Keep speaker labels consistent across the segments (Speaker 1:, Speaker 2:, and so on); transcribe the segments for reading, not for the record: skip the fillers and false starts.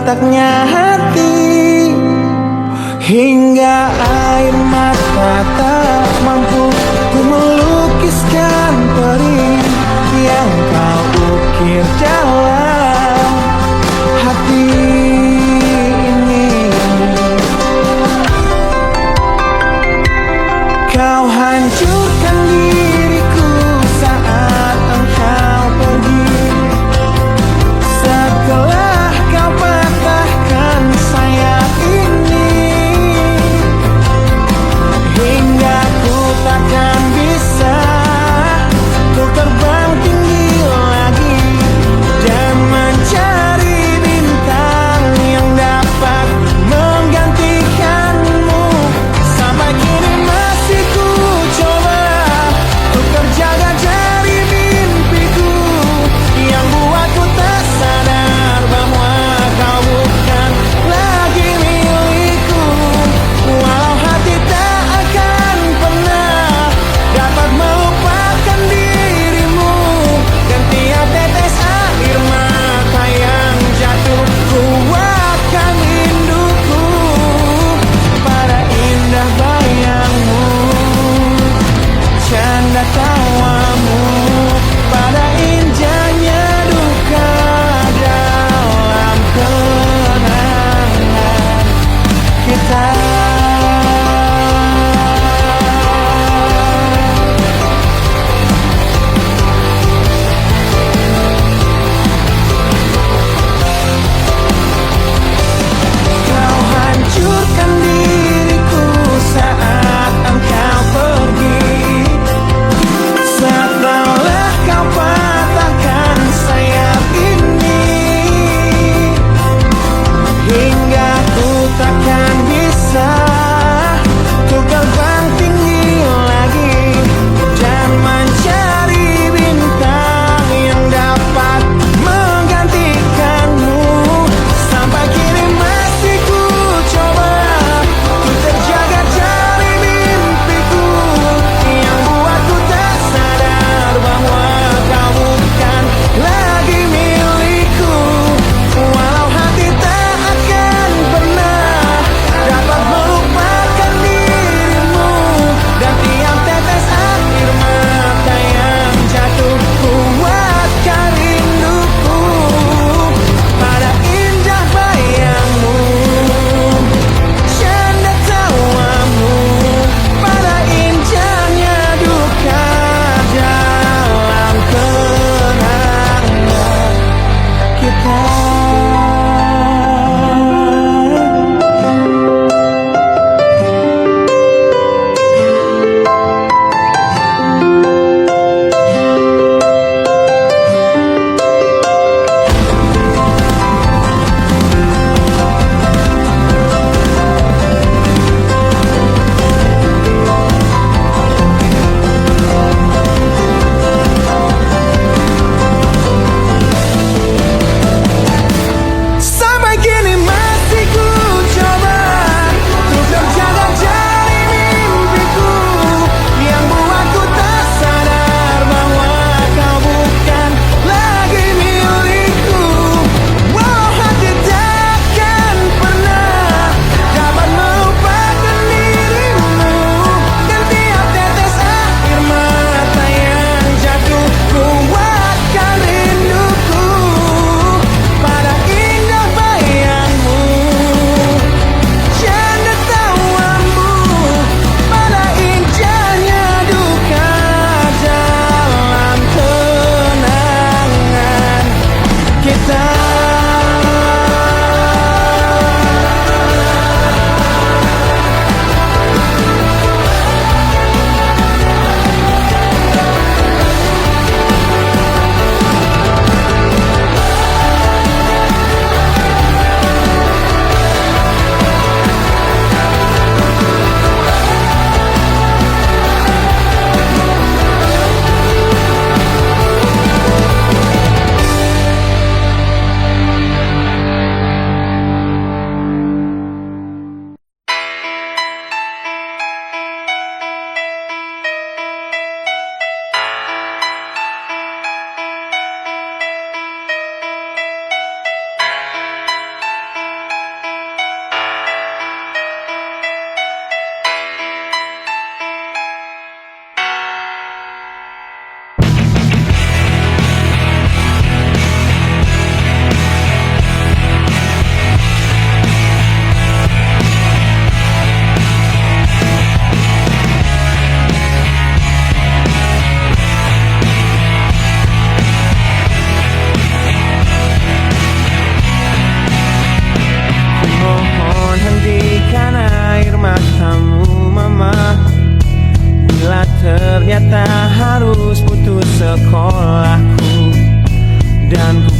Speaker 1: retaknya hati, hingga air mata tak mampu ku melukiskan perih yang kau ukir dalam hati ini. Kau hancurkan diriku saat engkau pergi, setelah kau patahkan sayap ini, hingga ku takkan bisa ku terbang tinggi lagi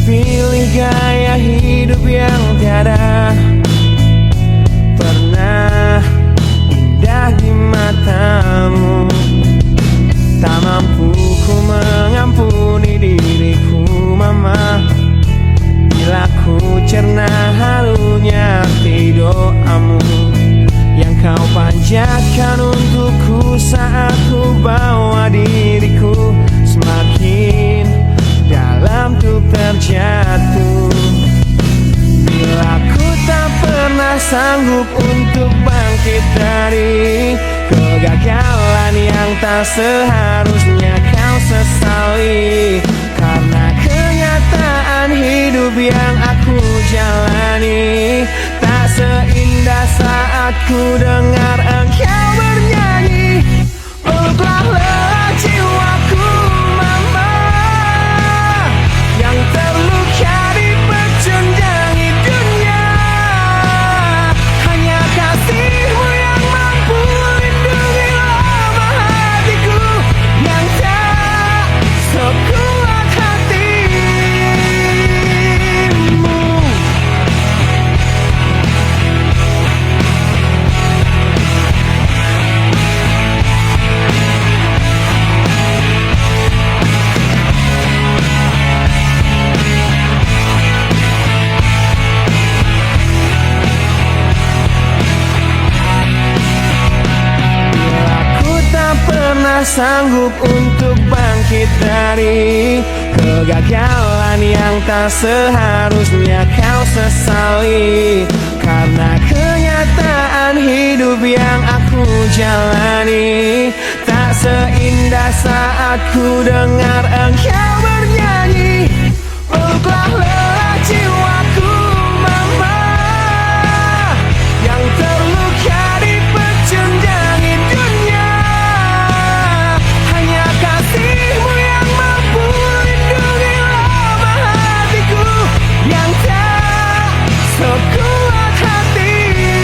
Speaker 1: pilih gaya hidup yang tiada pernah indah di matamu. Tak mampu ku mengampuni diriku mama, bila ku cerna halunya arti doamu yang kau panjatkan untukku saat ku bawa diriku semakin dalam tuh terjatuh. Bila ku tak pernah sanggup untuk bangkit dari kegagalan yang tak seharusnya kau sesali, karena kenyataan hidup yang aku jalani tak seindah saat ku dengar engkau bernyanyi. Peluklah lelah jiwaku mama, yang terluka dipecundangi dunia. Hanya kasihmu yang mampu lindungi lemah hatiku yang tak sekuat hatimu. Sanggup untuk bangkit dari kegagalan yang tak seharusnya kau sesali, karena kenyataan hidup yang aku jalani tak seindah saat ku dengar engkau bernyanyi. Peluklah lelah jiwaku mama, yang terluka dipecundangi dunia. Kasihmu yang mampu lindungi lemah hatiku yang tak sekuat hatimu.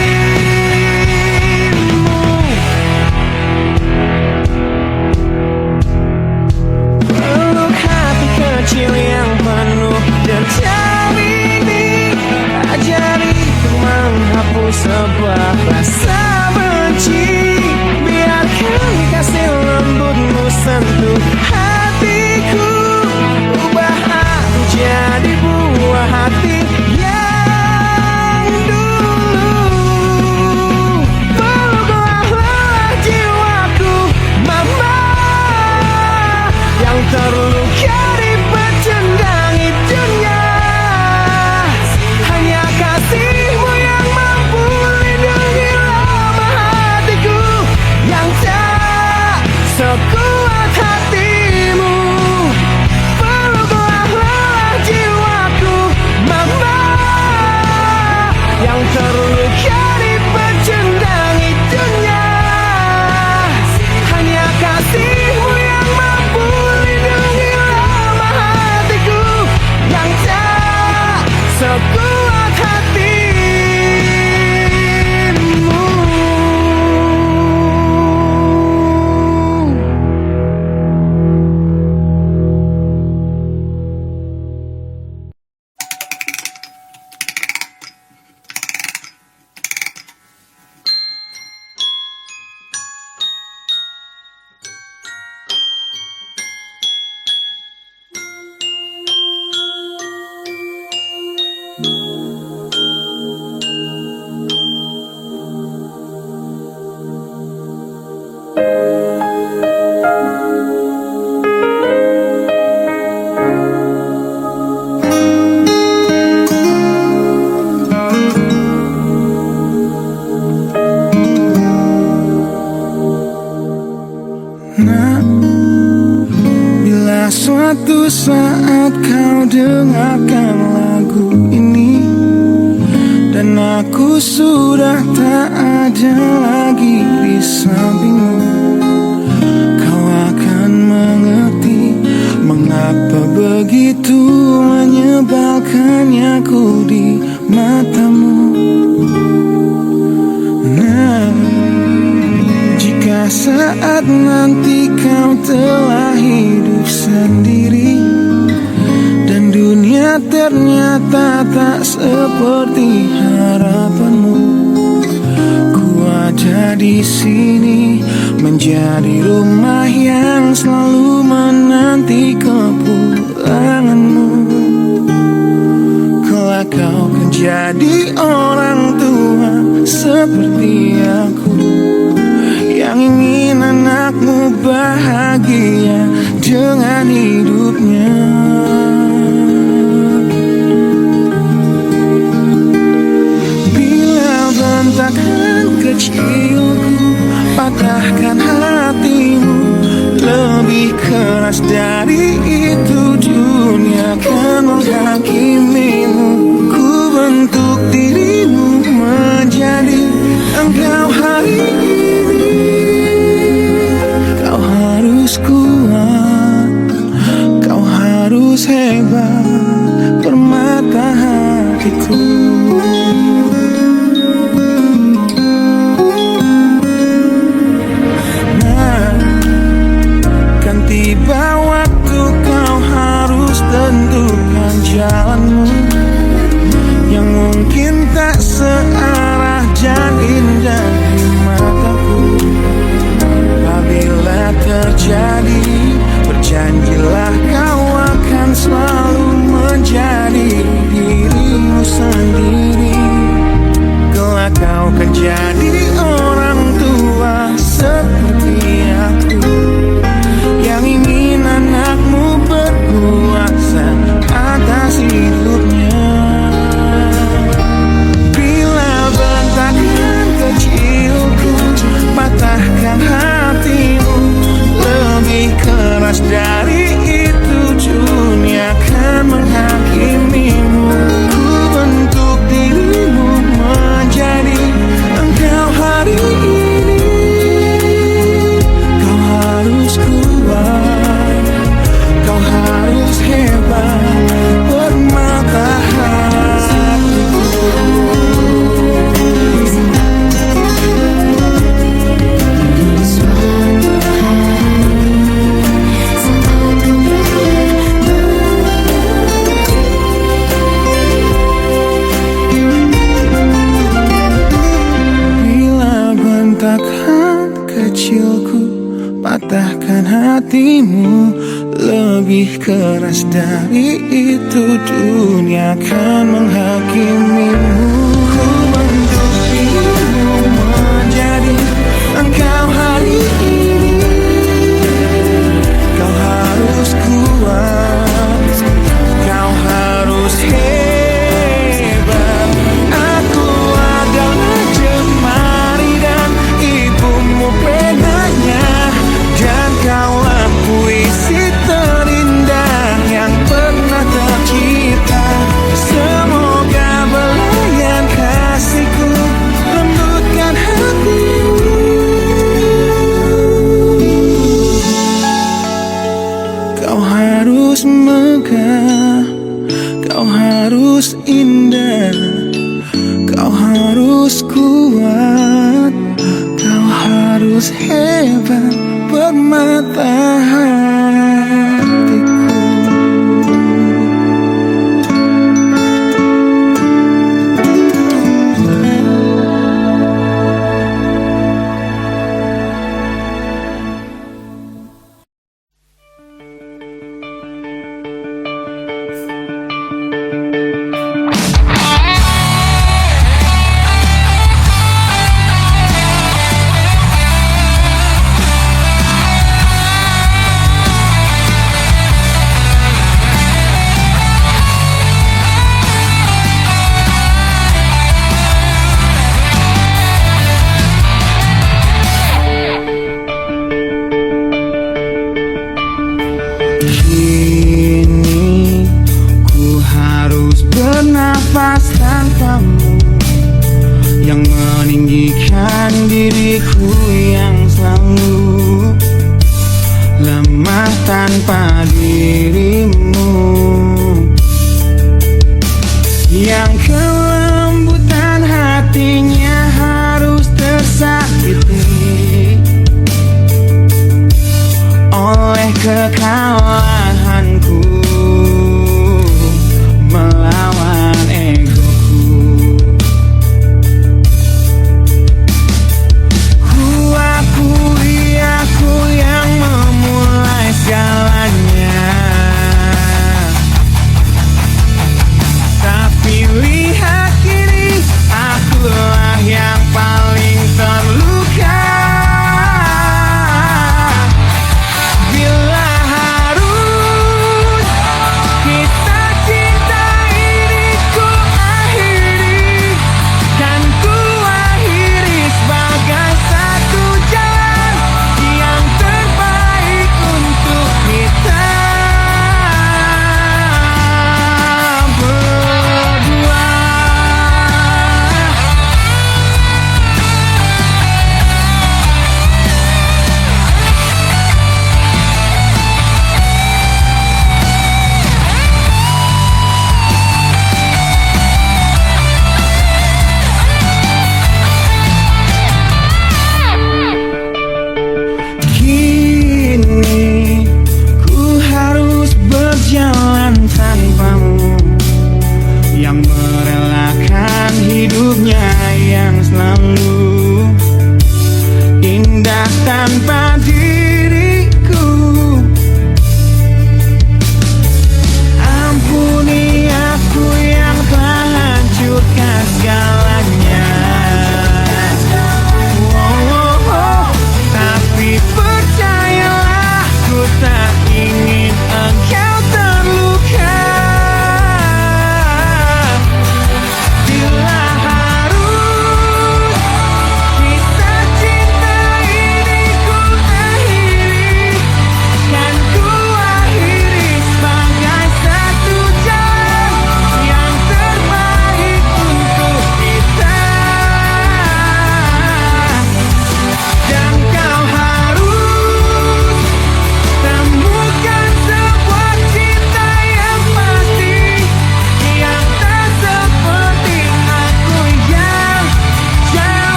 Speaker 1: Peluk hati kecil yang penuh dendam ini, ajariku menghapus sebuah rasa benci. Biarkan kasih lembutmu sentuh hatiku, ubah aku jadi buah hati yang dulu. Peluklah lelah jiwaku mama, yang terluka dipecundangi dunia. Hanya kasihmu yang mampu lindungi lemah hatiku yang tak sekuat hatimu. Peluklah lelah jiwaku mama, yang terluka dipecundangi dunia. Hanya kasihmu yang mampu lindungi lemah hatiku yang tak sekuat hatimu. Suatu saat kau dengarkan lagu ini, dan aku sudah tak ada lagi di sampingmu, kau akan mengerti mengapa begitu menyebalkannya ku di matamu. Nah, jika saat nanti kau telah hidup sendiri dan dunia ternyata tak seperti harapanmu. Ku ada di sini menjadi rumah yang selalu menanti kepulanganmu. Kelak kau kan jadi orang tua seperti aku, yang ingin anakmu bahagia dengan hidupnya. Bila bentakan kecilku patahkan hatimu, lebih keras dari itu dunia akan menghakimimu. Ku bentuk dirimu menjadi engkau hari ini. Kau harus kuat, kau harus hebat, permata hatiku. Tiba waktu kau harus tentukan jalanmu, yang mungkin tak searah dan indah di mataku. Apabila terjadi, berjanjilah kau akan selalu menjadi dirimu sendiri. Kelak kau kan jadi orang tua seperti aku, yang ingin anakmu berkuasa atas hidupnya. Bila bentakan kecilku patahkan hatimu, lebih keras dari itu dunia akan menghakimimu. Ku bentuk dirimu menjadi engkau hari ini. Kau harus kuat, kau harus hebat, permata hatiku. Bila bentakan kecilku patahkan hatimu, lebih keras dari itu dunia akan menghakimimu. Ku bentuk dirimu menjadi engkau hari ini. Kau harus kuat, kau harus hebat. Aku adalah jemari dan ibumu penanya, dan kaulah puisi terindah yang pernah tercipta. Semoga belayan kasihku lembutkan hatimu. Kau harus megah, kau harus indah, kau harus kuat, kau harus hebat, permata hatiku. Kini ku harus bernafas tanpamu, yang meninggikan diriku yang selalu lemah tanpa dirimu, yang kelembutan hatinya harus tersakiti oleh kekalahanku.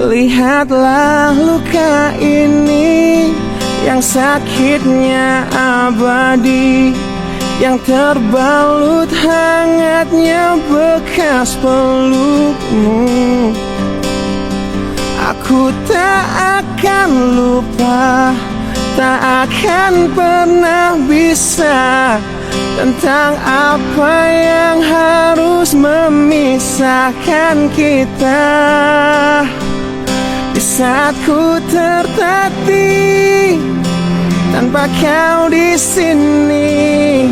Speaker 1: Lihatlah luka ini yang sakitnya abadi, yang terbalut hangatnya bekas pelukmu. Aku tak akan lupa, tak akan pernah bisa tentang apa yang harus memisahkan kita. Di saat ku tertatih tanpa kau di sini,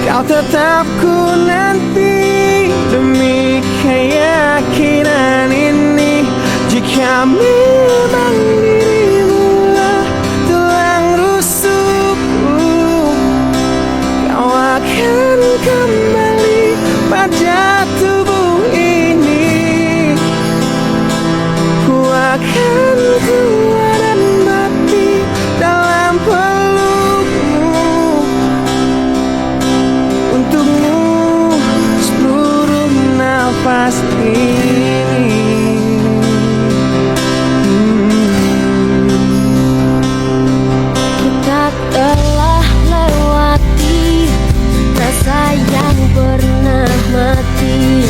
Speaker 1: kau tetap ku nanti demi keyakinan ini. Jika memang dirimulah tulang rusukku, kau akan kembali pada tubuh ini. Ku akan keluar dan mati dalam pelukmu. Untukmu seluruh nafas ini.
Speaker 2: Kita telah lewati rasa yang pernah mati.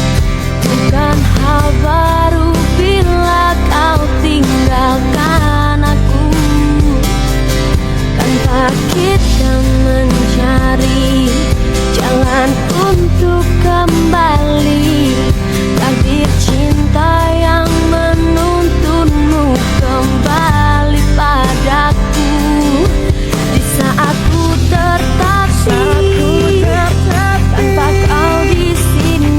Speaker 2: Bukan hal baru bila kau tinggalkan aku, tanpa kita mencari jalan untuk kembali. Takdir cinta yang menuntunmu kembali padaku. Di saat ku tertatih tanpa kau di sini,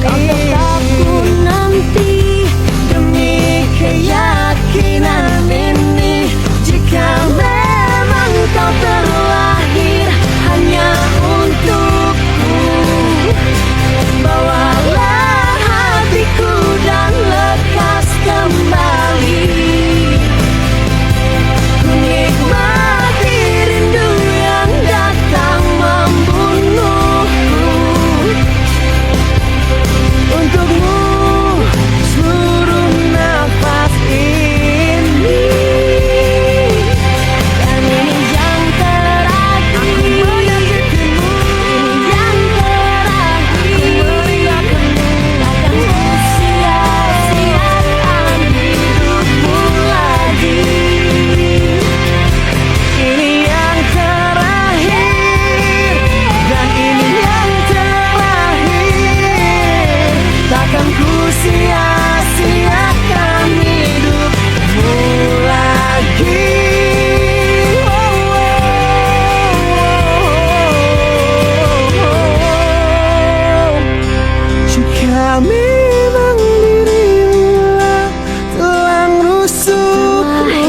Speaker 2: kau tetap ku nanti demi keyakinan ini. Jika memang kau terlahir hanya untukku, bawalah hatiku dan lekas kembali. Ku nikmati rindu yang datang membunuhku. Untukmu seluruh nafas ini. Dan ini yang terakhir, ini yang terakhir. Takkan ku sia-siakan hidupmu lagi.
Speaker 1: Ini yang terakhir, dan ini yang terakhir. Takkan ku sia-siakan hidupmu lagi. Jika memang dirimulah tulang rusukku,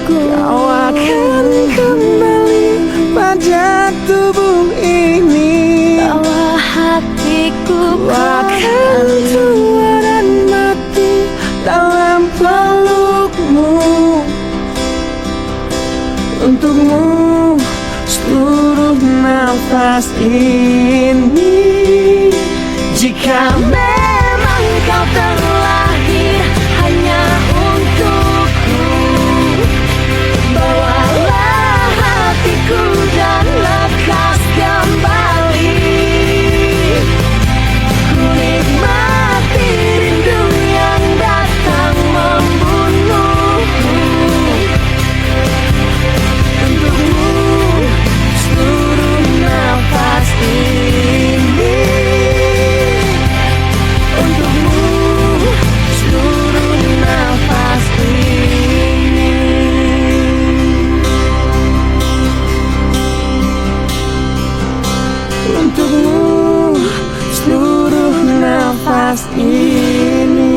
Speaker 1: kau akan kembali pada tubuh ini.
Speaker 2: Bawa hatiku
Speaker 1: Ku akan tua dan mati dalam pelukmu. Untukmu seluruh nafas ini. Jika memang kau terlahir hanya untukku, bawalah hatiku dan lekas kembali. Ku nikmati rindu yang datang membunuhku. Untukmu seluruh nafas ini. Untukmu seluruh nafas ini. Untukmu seluruh nafas ini.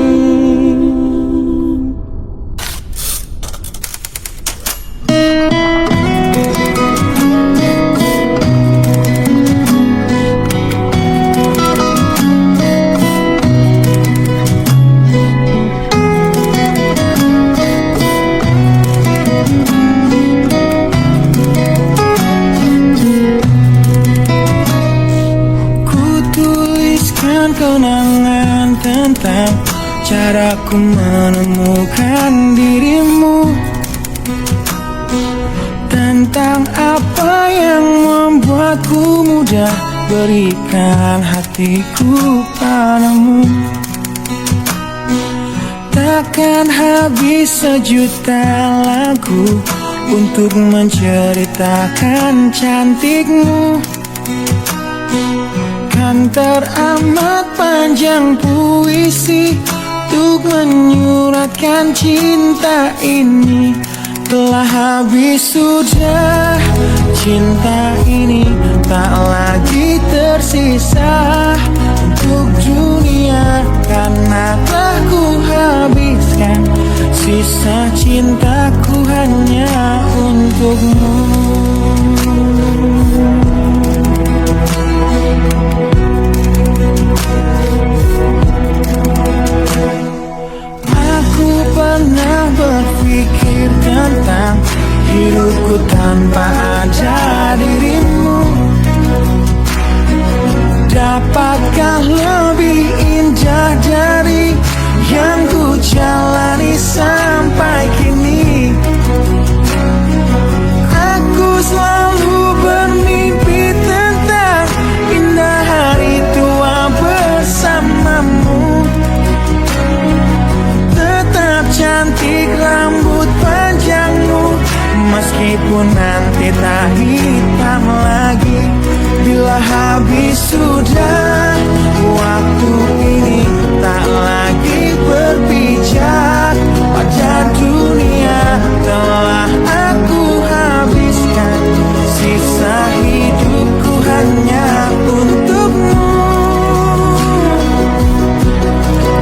Speaker 1: Ku tuliskan kenangan tentang caraku menemukan dirimu, tentang apa yang membuatku mudah berikan hatiku padamu. Takkan habis sejuta lagu untuk menceritakan cantikmu. Kan teramat panjang puisi untuk menyuratkan cinta ini. Telah habis sudah cinta ini, tak lagi tersisa untuk dunia, karena telah ku habiskan sisa cintaku hanya untukmu. Aku pernah berpikir tentang hidupku tanpa ada dirimu. Dapatkah lebih indah dari yang ku jalani sampai kini? Aku selalu bermimpi tentang indah hari tua bersamamu. Tetap cantik rambut panjangmu, meskipun nanti tak hitam lagi. Bila habis sudah waktu ini, tak lagi berpijak pada dunia. Telah aku habiskan sisa hidupku hanya untukmu.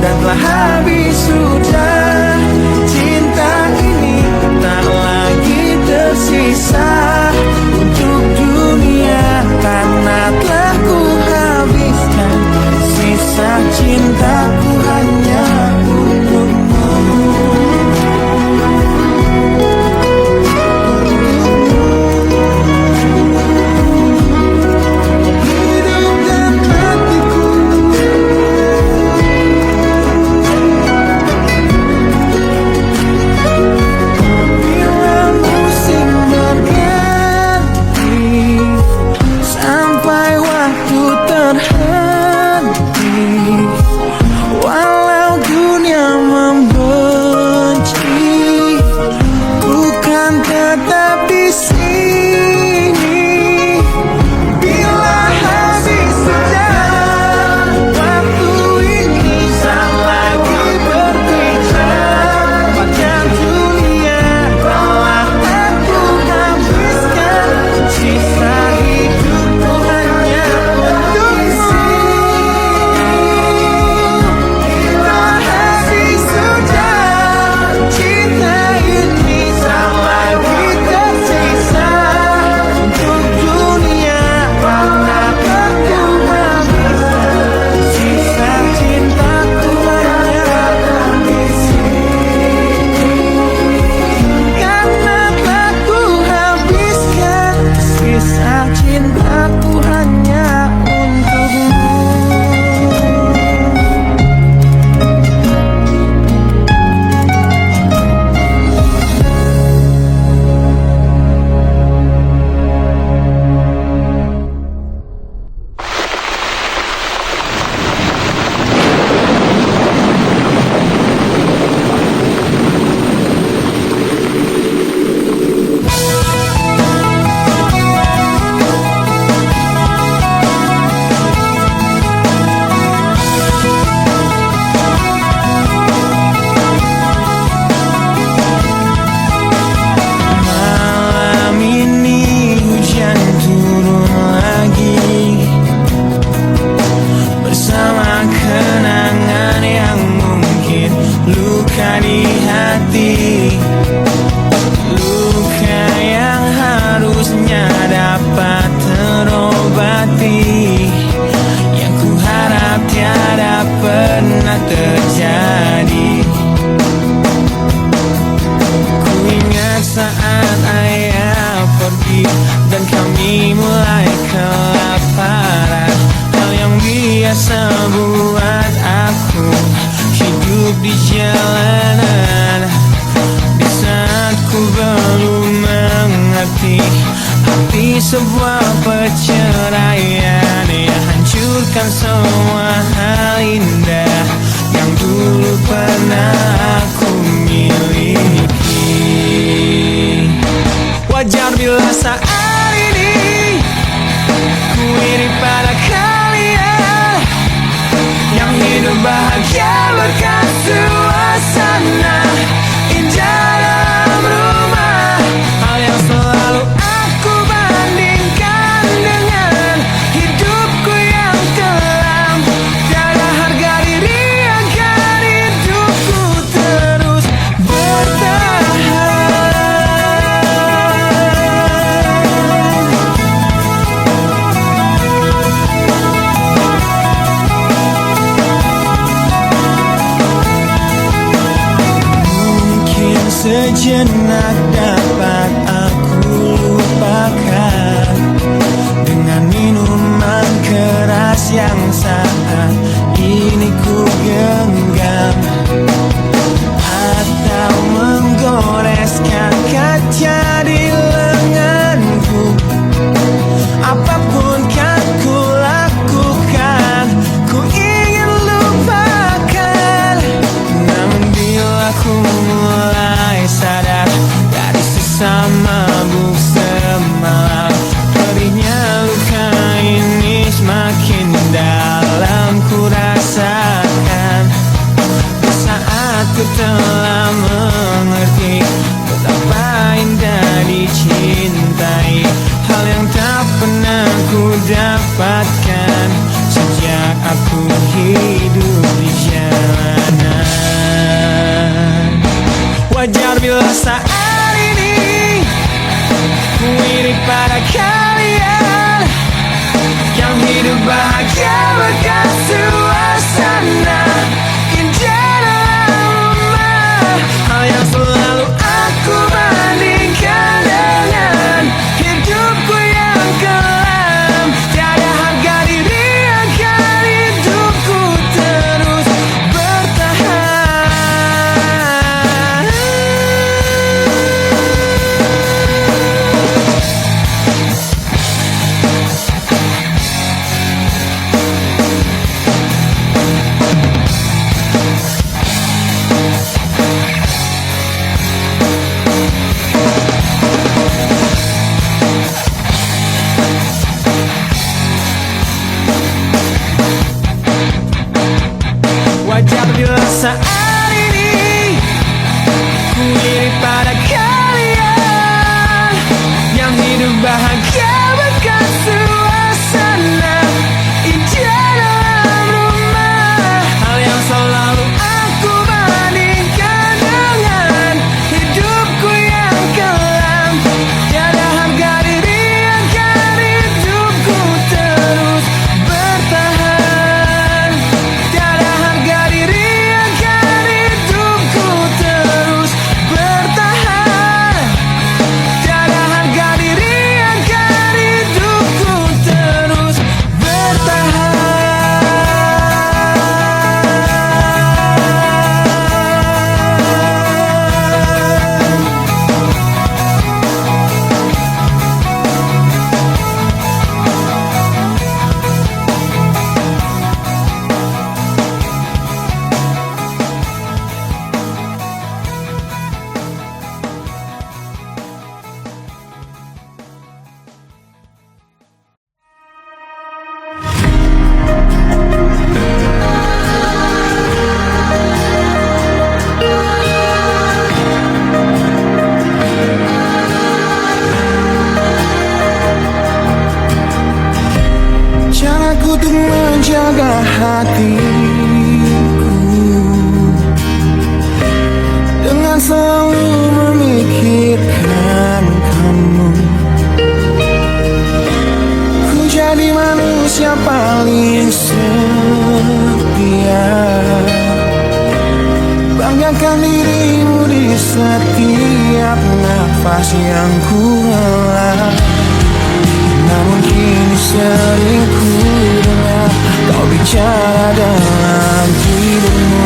Speaker 1: Dan telah habis sudah cinta ini, tak lagi tersisa untuk dunia, karena telah ku habiskan sisa cintaku hanya untukmu. Hidup dan matiku, bila musim berganti, sampai waktu terhenti, walau dunia membenci, bukan tetap di sini. Bila habis sudah waktu ini, tak lagi berpijak pada dunia. Telah aku habiskan sisa hidupku hanya untukmu. Bila habis sudah cinta ini, tak lagi tersisa untuk dunia, karena aku habiskan sisa cintaku hanya di sini. Karena aku habiskan sisa cintaku hanya untukmu. Malam ini hujan turun lagi, bersama kenangan yang mungkin luka di hati. Luka yang harusnya dapat terobati, yang ku harap tiada pernah terjadi. Ku ingat saat ayah pergi dan kami mulai kelaparan, hal yang biasa buat aku hidup hidup di jalanan. Di saat ku belum mengerti arti sebuah perceraian yang hancurkan semua hal indah yang dulu pernah aku miliki. Wajar bila saat ini ku iri pada kalian yang hidup bahagia berkat suasana indah dalam rumah. Hal yang selalu aku bandingkan dengan hidupku yang kelam. Tiada harga diri agar hidupku terus bertahan. Mungkin sejenak dapat aku lupakan dengan minuman keras yang saat ini ku genggam, atau menggoreskan kaca di lenganku. Apapun kan ku lakukan, ku ingin lupakan. Namun bila ku mulai sadar dari sesama mabuk semalam, perihnya luka ini semakin dalam ku rasakan. Di saat ku telah mengerti betapa indah dicintai, hal yang tak pernah ku dapatkan sejak aku hidup di jalanan. Wajar bila saat ini ku iri pada kalian yang hidup bahagia berkat suasana indah dalam rumah. Hal yang selalu aku bandingkan dengan hidupku yang kelam. Tiada harga diri agar hidupku terus bertahan. Wajar bila saat ini ku iri pada kalian yang hidup bahagia berkat suasana indah dalam rumah. Hal yang selalu aku bandingkan dengan hidupku yang kelam. Tiada harga diri agar hidupku terus bertahan. Tiada harga diri agar hidupku terus bertahan. Tiada harga diri agar hidupku terus bertahan. Caraku untuk menjaga hatiku dengan selalu memikirkan kamu. Ku jadi manusia paling setia, banggakan dirimu di setiap nafas yang ku hela. Namun kini sering ku dengar kau bicara dalam tidurmu.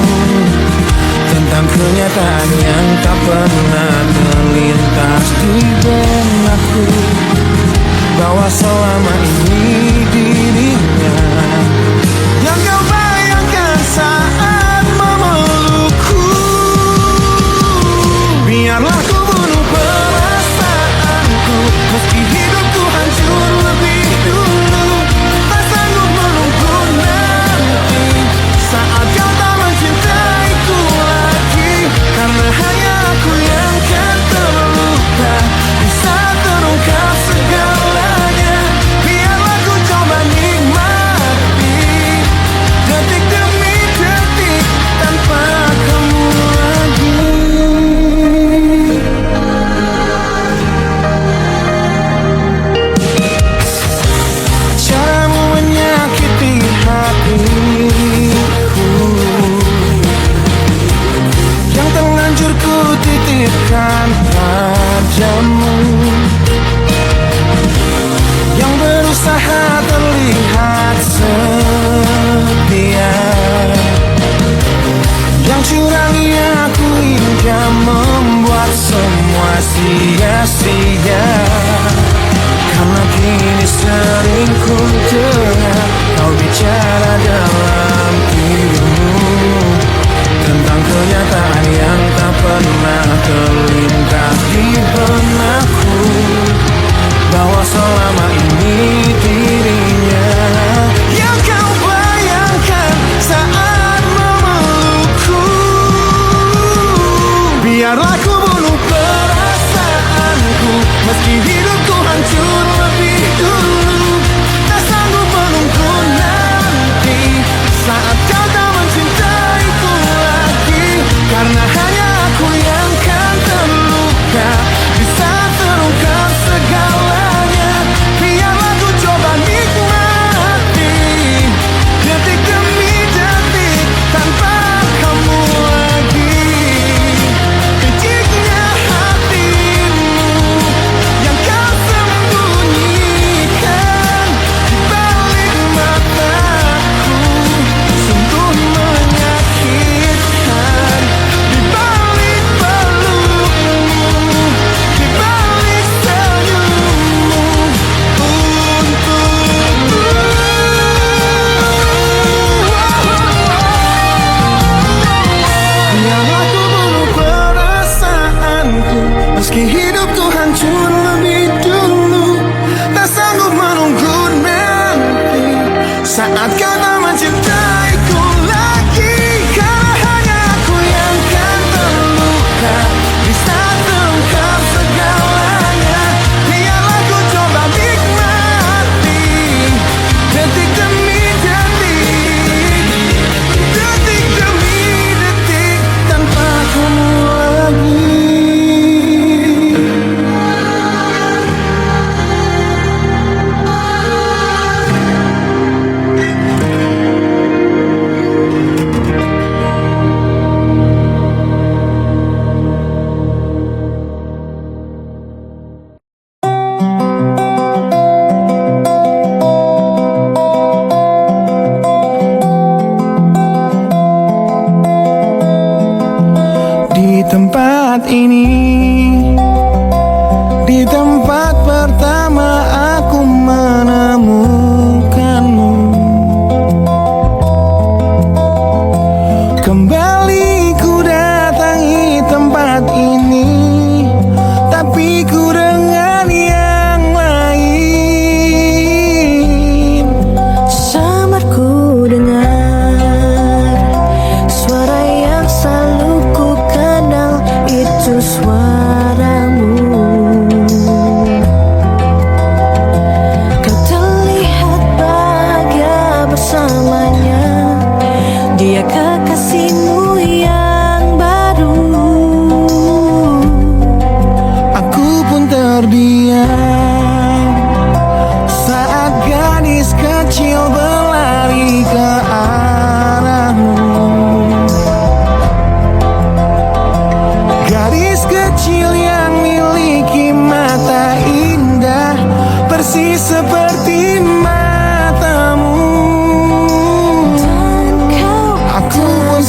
Speaker 1: sering ku dengar kau bicara dalam tidurmu tentang kenyataan yang tak pernah terlintas di benakku, bahwa selama ini dirinya yang kau bayangkan saat memelukku. Biarlah ku bunuh perasaanku, meski hidupku hancur lebih dulu. Tak sanggup menunggu nanti saat kau tak mencintaiku lagi, karena hanya aku yang kan terluka di saat terungkap segalanya. Biarlah ku coba nikmati detik demi detik tanpa kamu lagi. Piciknya hatimu yang kau sembunyikan di balik mataku, sungguh menyakitkan. Di balik pelukmu, di balik senyummu untukku. Biarlah ku bunuh perasaanku, meski hidupku hancur lebih dulu. Tak sanggup menunggu nanti saat kau tak mencintaiku lagi, karena hanya aku yang kan terluka di saat terungkap segalanya. Biarlah ku coba nikmati detik demi detik, detik demi detik tanpa kamu lagi. Di tempat ini, di tempat pertama aku menemukanmu, kembali ku datangi tempat ini, tapi ku dengan yang lain.
Speaker 2: Samar ku dengar suara yang selalu ku kenal, itu suaramu. Kau terlihat bahagia bersamanya, dia kekasihmu yang baru.
Speaker 1: Aku pun terdiam saat gadis kecil berlari ke arahmu. Gadis kecil yang miliki mata indah persis seperti matamu.
Speaker 2: Dan kau
Speaker 1: Aku pun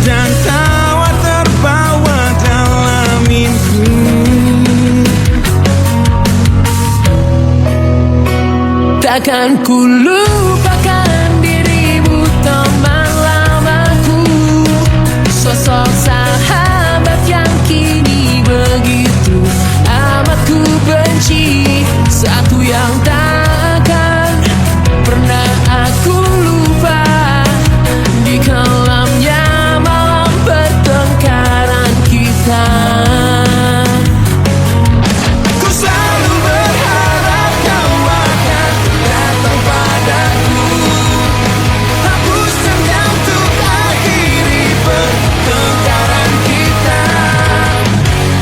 Speaker 1: dan tawa terbawa dalam mimpi.
Speaker 2: Takkan ku lupakan dirimu, teman lamaku, sosok sahabat yang kini begitu amat ku benci. Satu yang tak akan pernah aku lupa, di kelamnya malam pertengkaran kita.
Speaker 1: Ku selalu berharap kau akan datang padaku, hapus dendam untuk akhiri pertengkaran kita.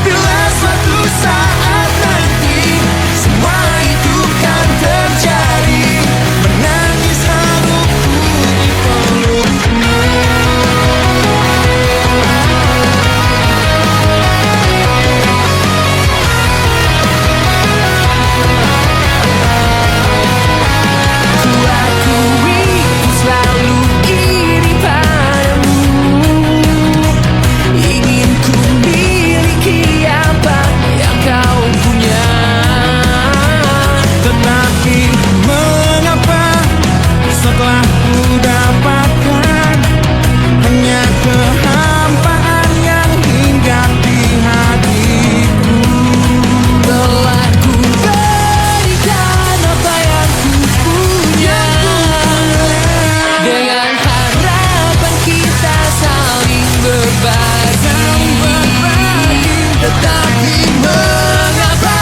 Speaker 1: Bila suatu saat nanti semua itu kan terjadi, menangis harupku di pelukmu. Ku akui ku selalu iri padamu, ingin ku miliki apa yang kau punya. Tetapi mengapa setelah ku dapatkan hanya kehampaan yang hinggap di hatiku.
Speaker 2: Telah ku berikan apa yang ku punya, dengan harapan kita saling berbagi. Tetapi mengapa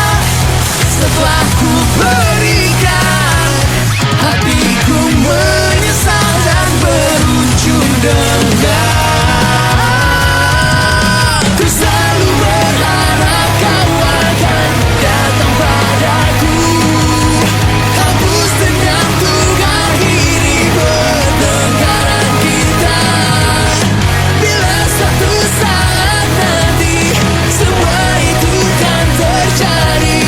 Speaker 2: setelah ku berikan, hatiku menyesal dan berujung dendam. Ku selalu berharap kau akan datang padaku, hapus dendam untuk akhiri pertengkaran kita. Bila suatu saat nanti semua itu kan terjadi,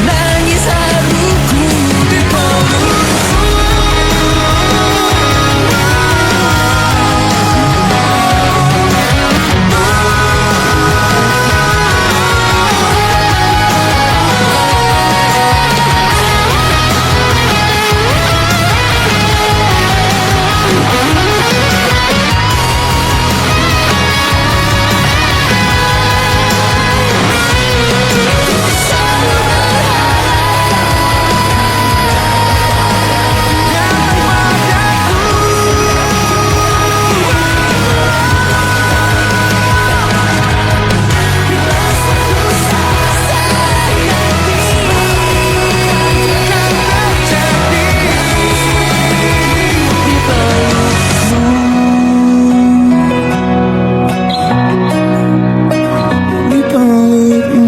Speaker 2: menangis haruku di pelukmu. Di pelukmu.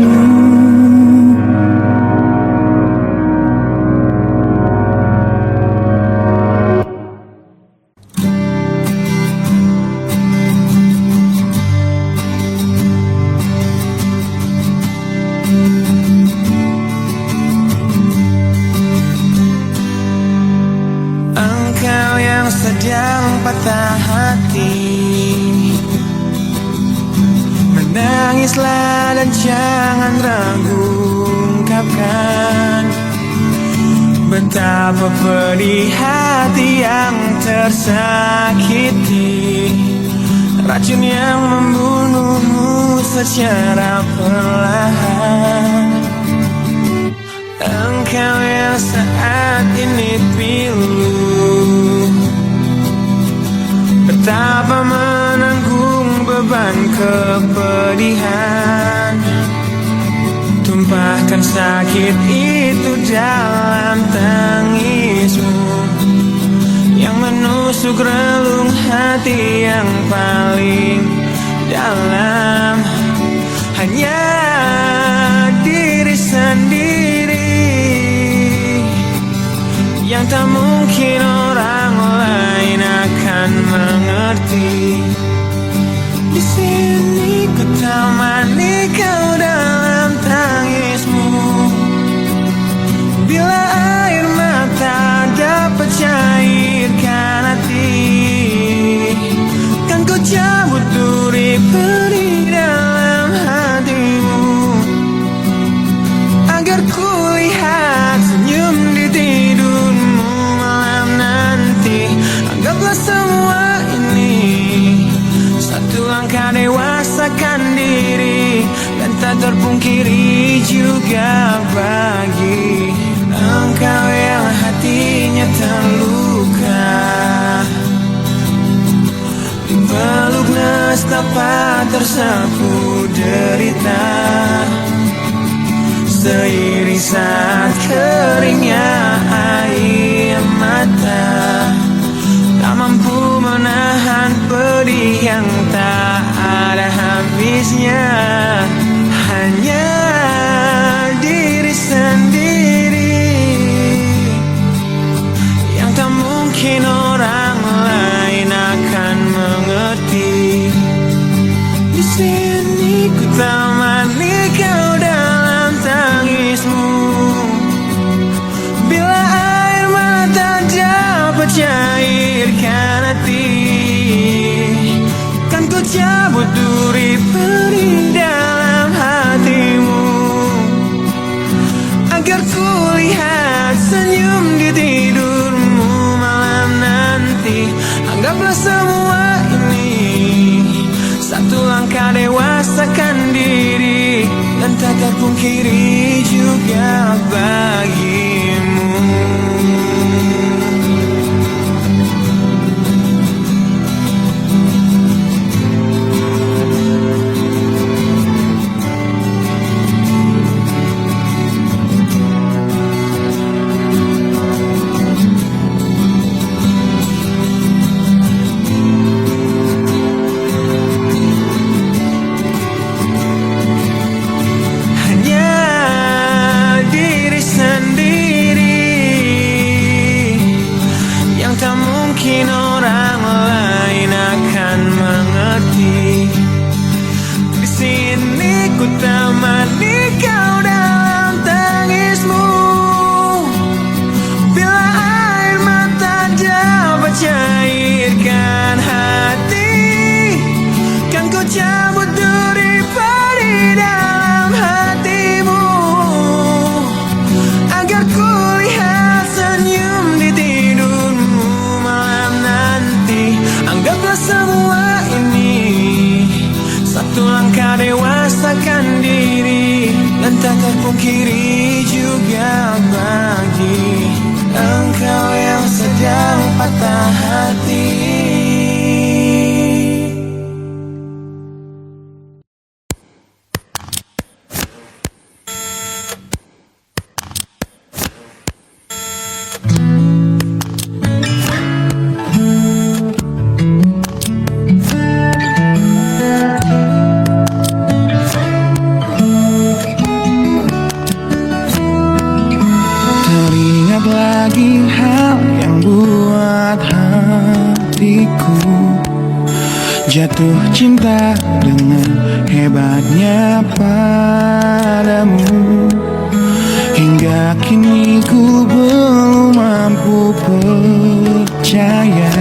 Speaker 1: Engkau yang sedang patah hati, menangislah dan jangan ragu ungkapkan betapa pedih hati yang tersakiti, racun yang membunuhmu secara perlahan. Engkau yang saat ini pilu, betapa menanggung beban kepedihan, tumpahkan sakit itu dalam tangismu yang menusuk relung hati yang paling dalam. Hanya diri sendiri yang tak mungkin orang lain akan mengerti. Di sini ku temani kau dalam tangismu, bila air mata dapat cairkan hati, kan ku cabut
Speaker 2: perih dalam hatimu, agar ku lihat senyum di tidurmu malam nanti. Anggaplah semua ini satu langkah dewasakan diri, dan tak terpungkiri juga bagi engkau yang hatinya terluka. Dipeluk nestapa tersapu derita, seiring saat keringnya air mata, tak mampu menahan pedih yang tak ada habisnya. Hanya diri sendiri yang tak mungkin orang lain akan mengerti. Di sini ku temani kau dalam tangismu, bila air mata dapat cairkan hati, kan ku cabut duri perih dalam hatimu, agar ku lihat senyum di tidurmu malam nanti. Anggaplah semua ini satu langkah dewasakan diri, dan tak terpungkiri juga bagimu. Mungkin orang lain akan mengerti. Di sini ku temani kau dalam tangismu, bila air mata dapat cairkan hati, kan ku cabut duri perih dalam hatimu, agar ku lihat senyum di tidurmu malam nanti. Anggaplah semua ini satu langkah dewasakan diri, dan tak terpungkiri juga bagi engkau yang sedang patah hati. Lagi hal yang buat hatiku jatuh cinta dengan hebatnya padamu. Hingga kini ku belum mampu percaya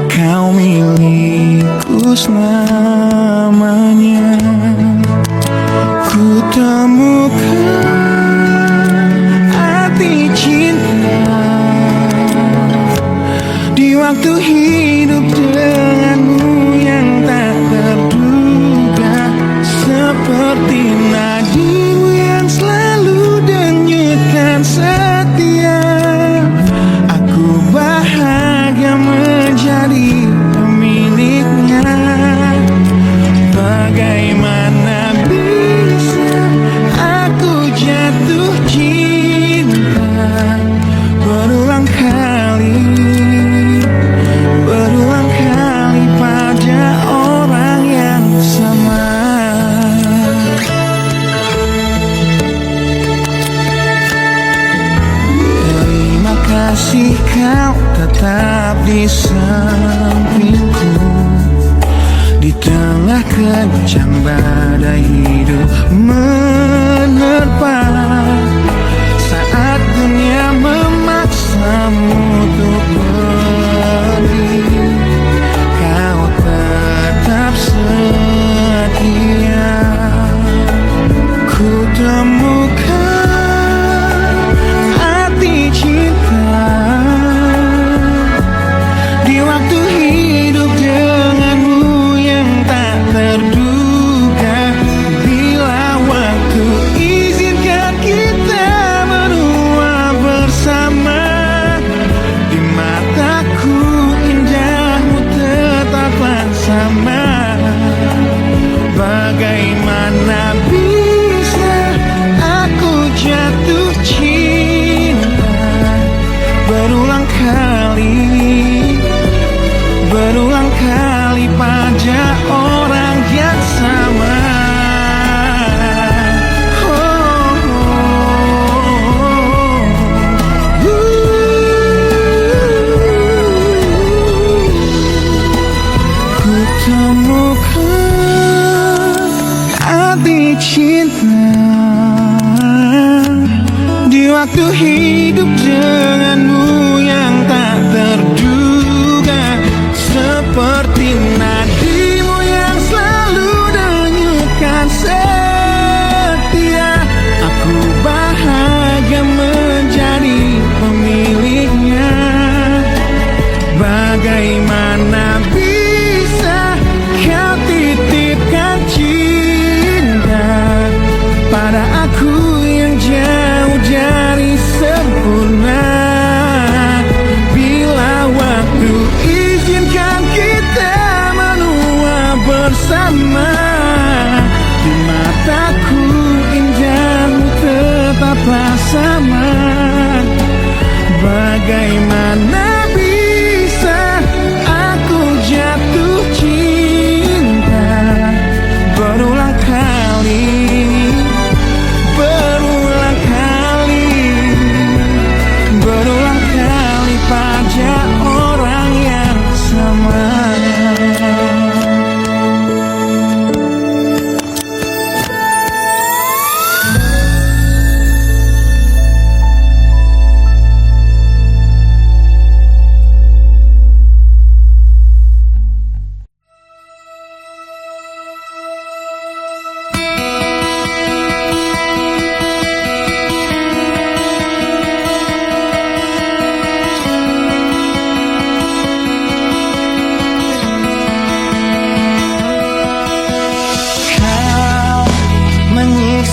Speaker 2: kau milikku selamanya. Ku temukan arti cinta di waktu hidup denganmu yang tak terduga, seperti nadimu yang selalu denyutkan setia. Aku bahagia menjadi pemiliknya. Bagaimana bisa aku jatuh cinta berulang kali pada orang yang sama. Terima kasih kau tetap di sampingku di tengah kencang badai hidup menerpa. Saat dunia memaksamu untuk pergi, kau tetap setia. Bagaimana bisa aku jatuh cinta berulang kali pada orang yang sama. Ku temukan arti cinta di waktu hidup denganmu yang tak terduga, seperti nadimu yang selalu denyutkan setia. Aku bahagia menjadi pemiliknya. Bagaimana bisa kau titipkan cinta pada aku yang jauh dari sempurna? Bila waktu izinkan kita menua bersama, di mataku indahmu tetaplah sama. Bagaimana bisa aku jatuh cinta berulang kali pada orang yang sama.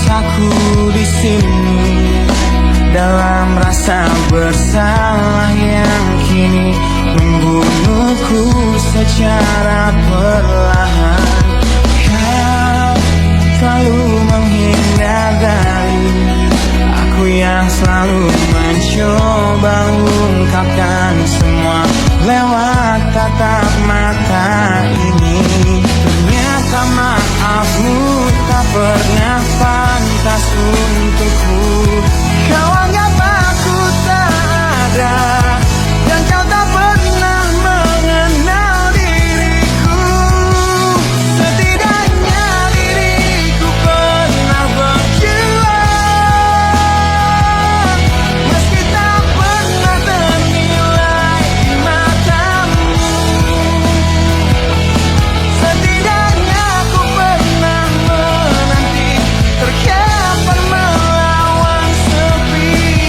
Speaker 2: Aku di sini dalam rasa bersalah yang kini membunuhku secara perlahan. Kau selalu menghindar dari aku yang selalu mencoba ungkapkan semua lewat tatap mata ini. Ternyata maafmu tak pernah pantas untukku. Kau anggap aku tak ada, dan kau tak pernah mengenal diriku. Setidaknya diriku pernah berjuang, meski tak pernah ternilai di matamu. Setidaknya aku pernah menanti, terkapar melawan sepi.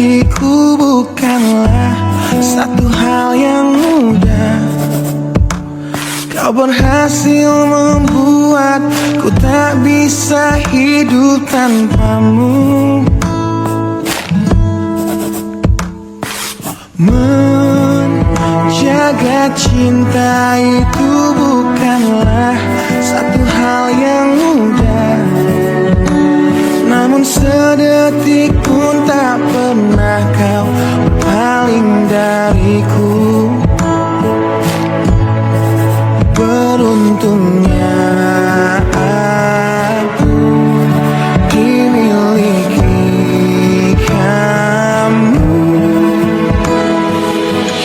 Speaker 2: hatiku bukanlah satu hal yang mudah. Kau berhasil membuatku tak bisa hidup tanpamu. Menjaga cinta itu bukanlah satu hal yang mudah. Namun sedetik pun tak pernah kau berpaling dariku. Beruntungnya aku dimiliki kamu.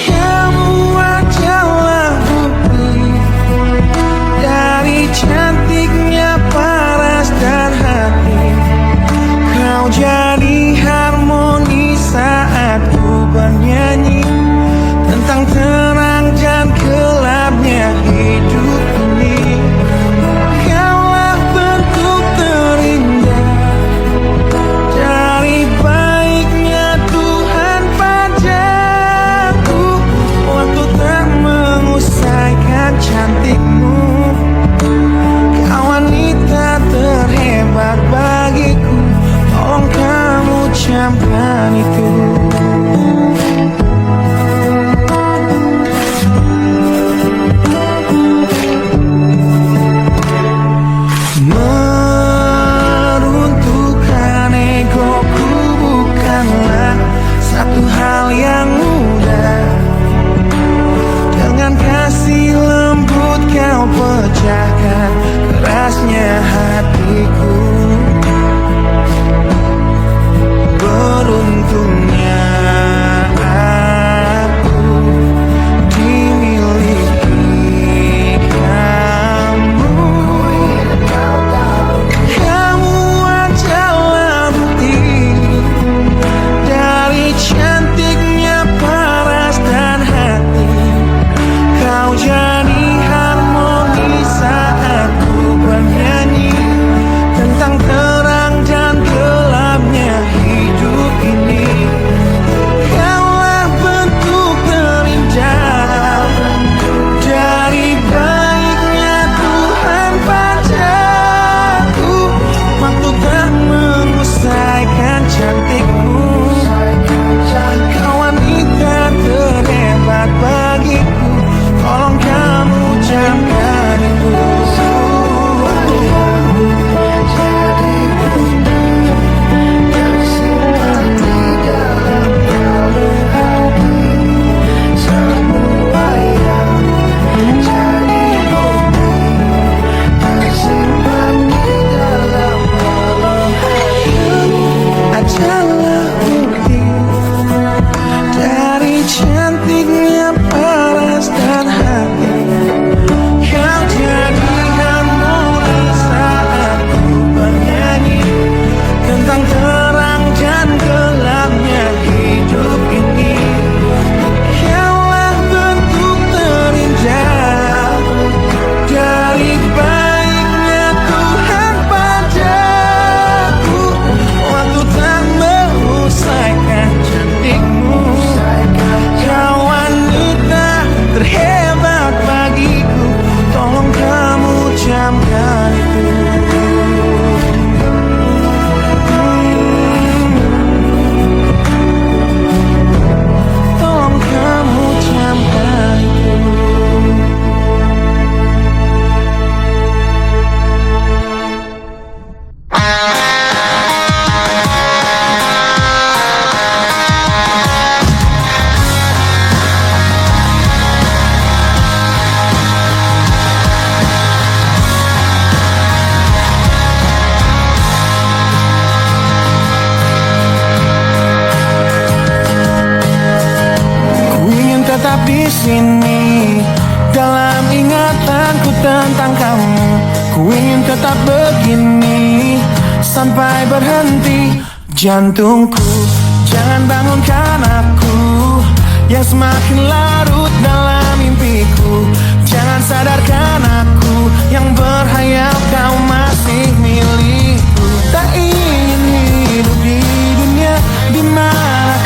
Speaker 2: Kamu adalah bukti dari cantiknya paras dan hati. Kau jadi harmoni saat ku bernyanyi tentang terang dan gelapnya hidup ini. Kaulah bentuk terindah dari baiknya Tuhan padaku. Waktu tak mengusaikan cantikmu. Kau wanita terhebat bagiku. Tolong kamu camkan itu. Meruntuhkan egoku bukanlah satu hal yang mudah. Dengan kasih lembut kau pecahkan kerasnya hatiku. Beruntungnya aku dimiliki kamu. Kamu adalah bukti dari cantiknya paras dan hati. Kau jadi harmoni saat ku bernyanyi tentang terang dan gelapnya hidup ini. Kaulah bentuk terindah dari baiknya Tuhan padaku. Waktu tak mengusaikan cantikmu. Kau wanita terhebat bagiku. Tolong kamu camkan itu. Adalah bukti dari cantiknya paras dan hati. Kau jadi harmoni saat ku bernyanyi tentang terang dan gelapnya hidup ini. Kaulah bentuk terindah dari baiknya Tuhan padaku. Waktu tak mengusaikan cantikmu. Kau wanita terhebat bagiku. Tolong kamu camkan itu. Tolong kamu camkan itu. Ku ingin tetap di sini dalam ingatanku tentang kamu. Ku ingin tetap begini sampai berhenti jantungku. Jangan bangunkan aku yang semakin larut dalam mimpiku. Jangan sadarkan aku yang berhayal kau masih milikku. Tak ingin hidup di dunia di mana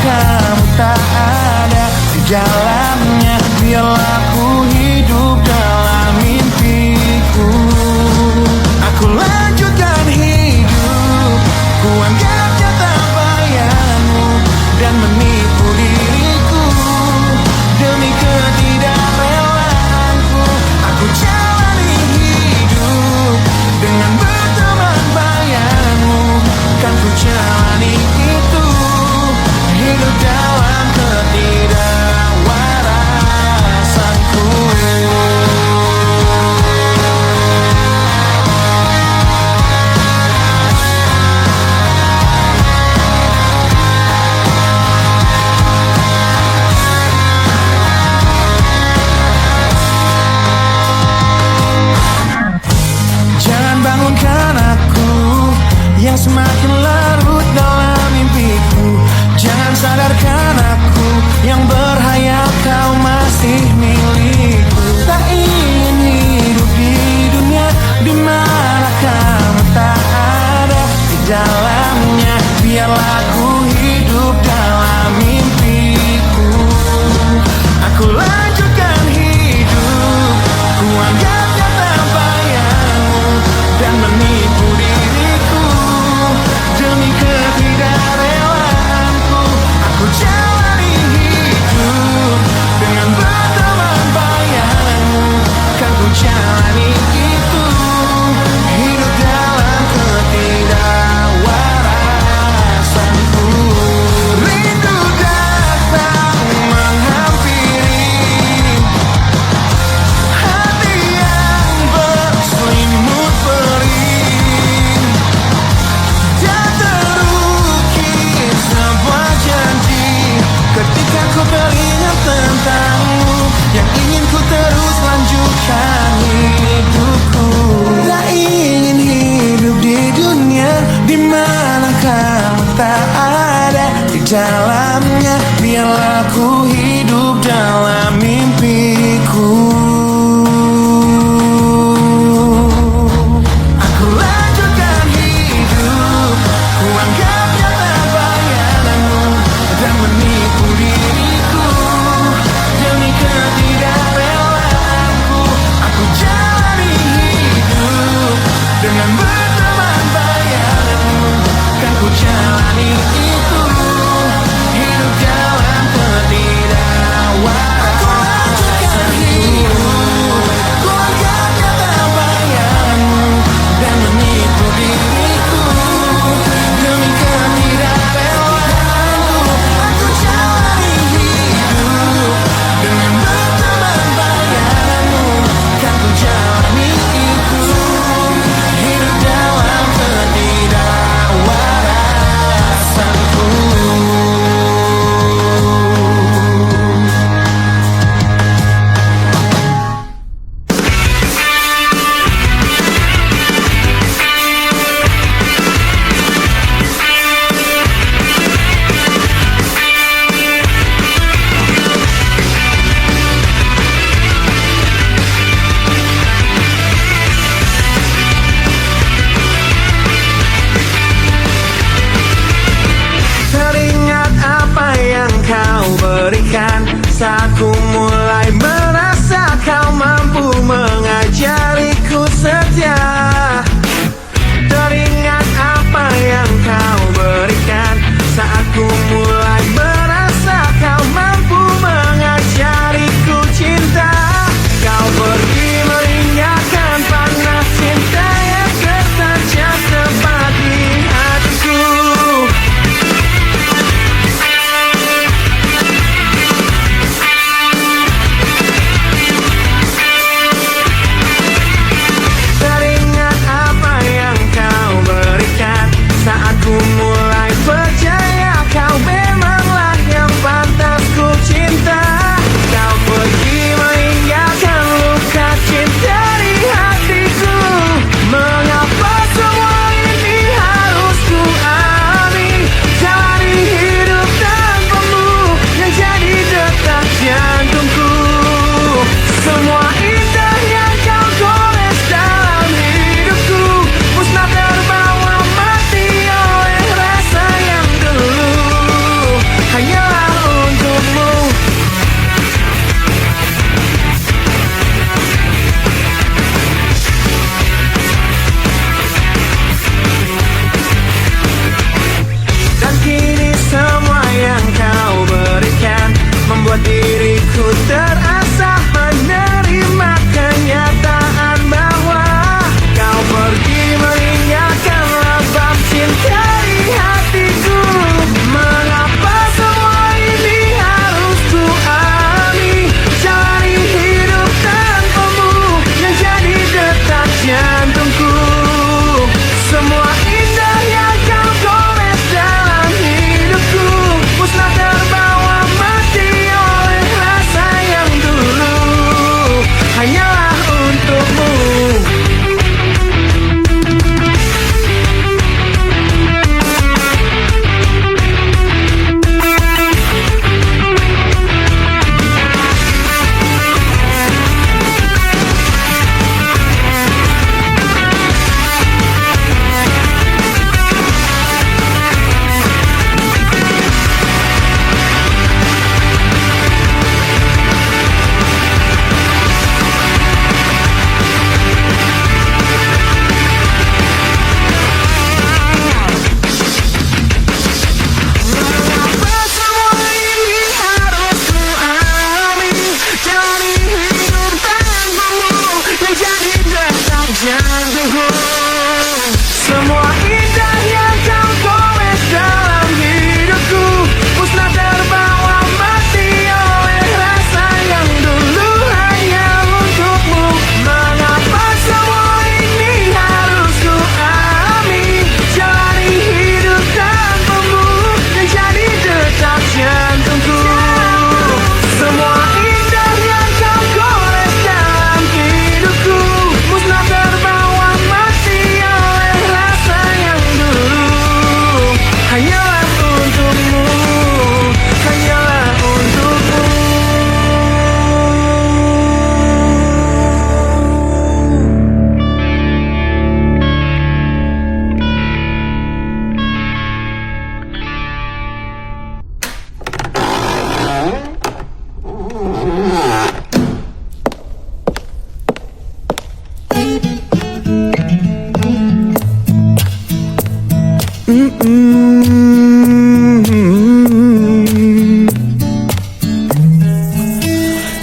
Speaker 2: dalamnya. Biarlah ku hidup dalam mimpiku. Aku lanjutkan hidup, ku anggapnya tanpa bayanganmu, dan menipu diriku demi ketidakrelaan. Aku jalani hidup dengan berteman bayanganmu, kan ku jalani itu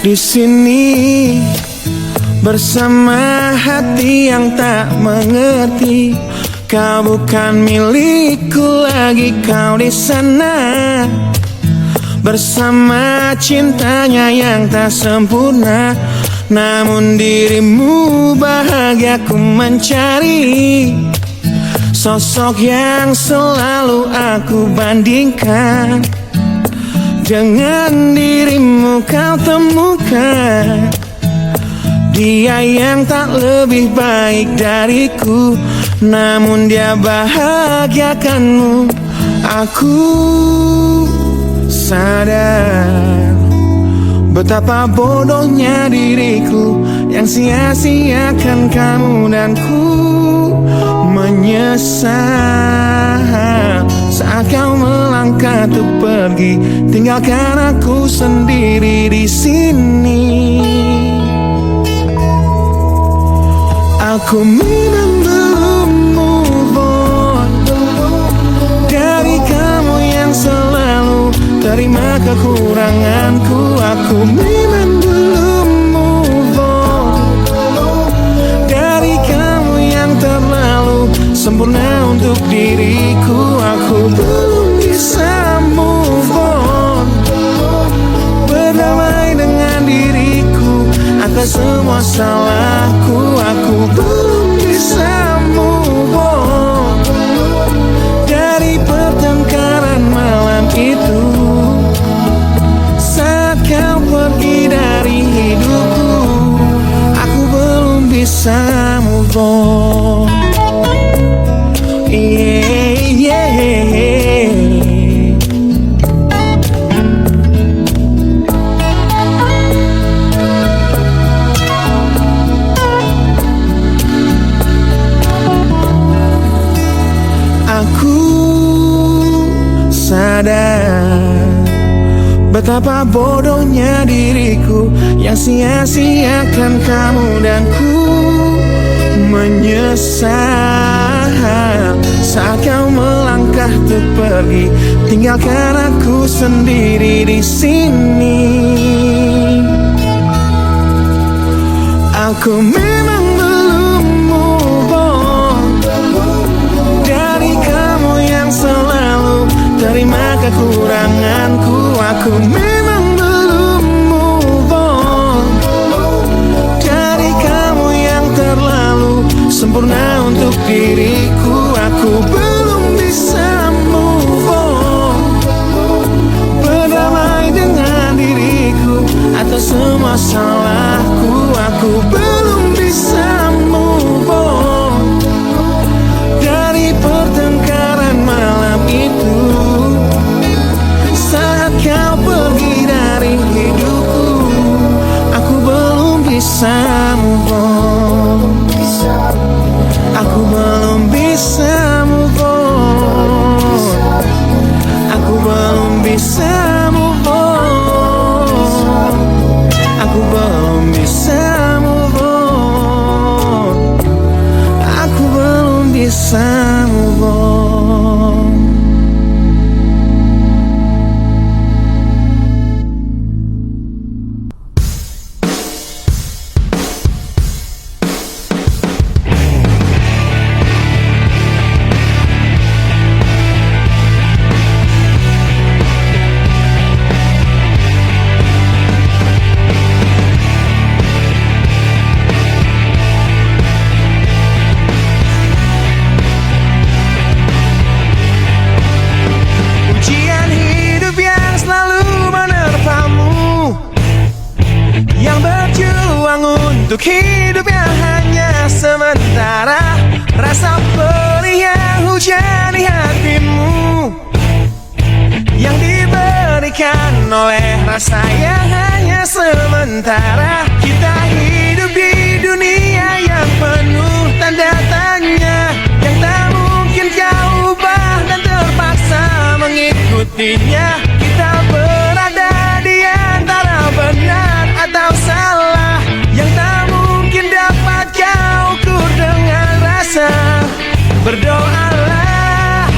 Speaker 2: Di sini bersama hati yang tak mengerti, kau bukan milikku lagi, kau di sana bersama cintanya yang tak sempurna. Namun dirimu bahagia ku mencari, sosok yang selalu aku bandingkan. Dengan dirimu kau temukan dia yang tak lebih baik dariku, namun dia bahagiakanmu. Aku sadar betapa bodohnya diriku yang sia-siakan kamu, dan ku menyesal saat kau melangkah untuk pergi, tinggalkan aku sendiri di sini. Aku memang belum move on dari kamu yang selalu terima kekuranganku. Aku memang belum move on dari kamu yang terlalu sempurna untuk diriku. Aku belum bisa move on, berdamai dengan diriku atas semua salahku. Aku belum bisa move on dari pertengkaran malam itu saat kau pergi dari hidupku. Aku belum bisa move on. Betapa bodohnya diriku yang sia-siakan kamu, dan ku menyesal saat kau melangkah untuk pergi, tinggalkan aku sendiri di sini. Aku memang belum move on dari kamu yang selalu terima kekuranganku. Aku memang belum move on dari kamu yang terlalu sempurna untuk diriku. Aku belum bisa move on, berdamai dengan diriku atas semua salahku. Aku belum bisa move on dari pertengkaran malam itu saat kau pergi dari hidupku. Aku belum bisa move on. Aku belum bisa move on. Aku belum bisa move on. Aku belum bisa move on. Aku belum bisa move on. Untuk hidup yang hanya sementara, rasa perih yang hujani hatimu, yang diberikan oleh rasa yang hanya sementara. Kita hidup di dunia yang penuh tanda tanya, yang tak mungkin kau ubah dan terpaksa mengikutinya. Kita berada di antara benar atau salah, yang tak mungkin dapat kau ukur dengan rasa. Berdoalah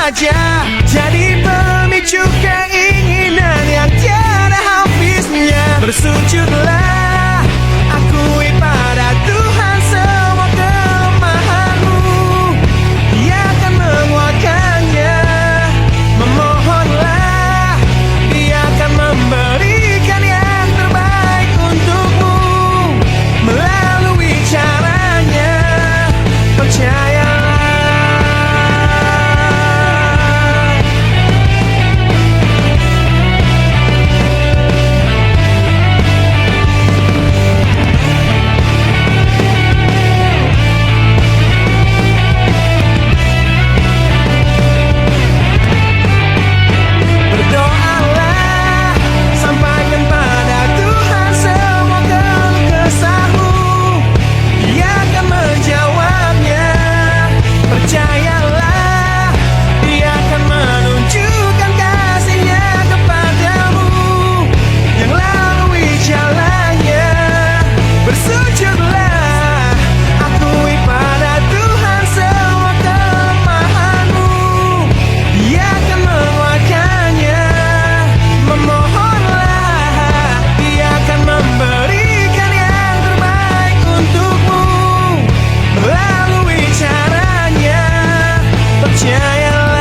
Speaker 2: saja jadi pemicu keinginan yang tiada habisnya. Bersujudlah, akui pada Tuhan semua kelemahanmu, Dia akan menguatkannya. Memohonlah, Dia akan memberikan yang terbaik untukmu melalui caranya. Percayalah. Berdoalah, sampaikan pada Tuhan semua keluh kesahmu, Dia akan menjawabnya. Percayalah, Dia akan menunjukkan kasih-Nya kepadamu yang lalui jalannya. Bersujudlah, akui pada Tuhan semua kelemahanmu, Dia akan menguatkannya. Memohonlah, Dia akan memberikan yang terbaik untukmu melalui caranya. Percayalah.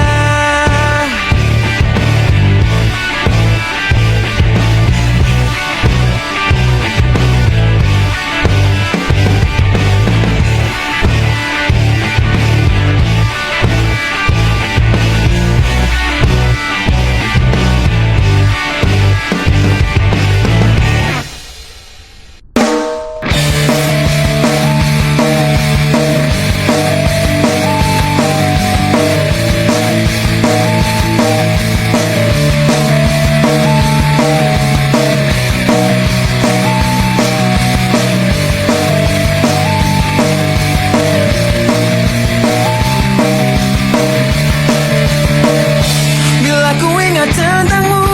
Speaker 2: Bila ku ingat tentangmu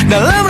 Speaker 2: dalam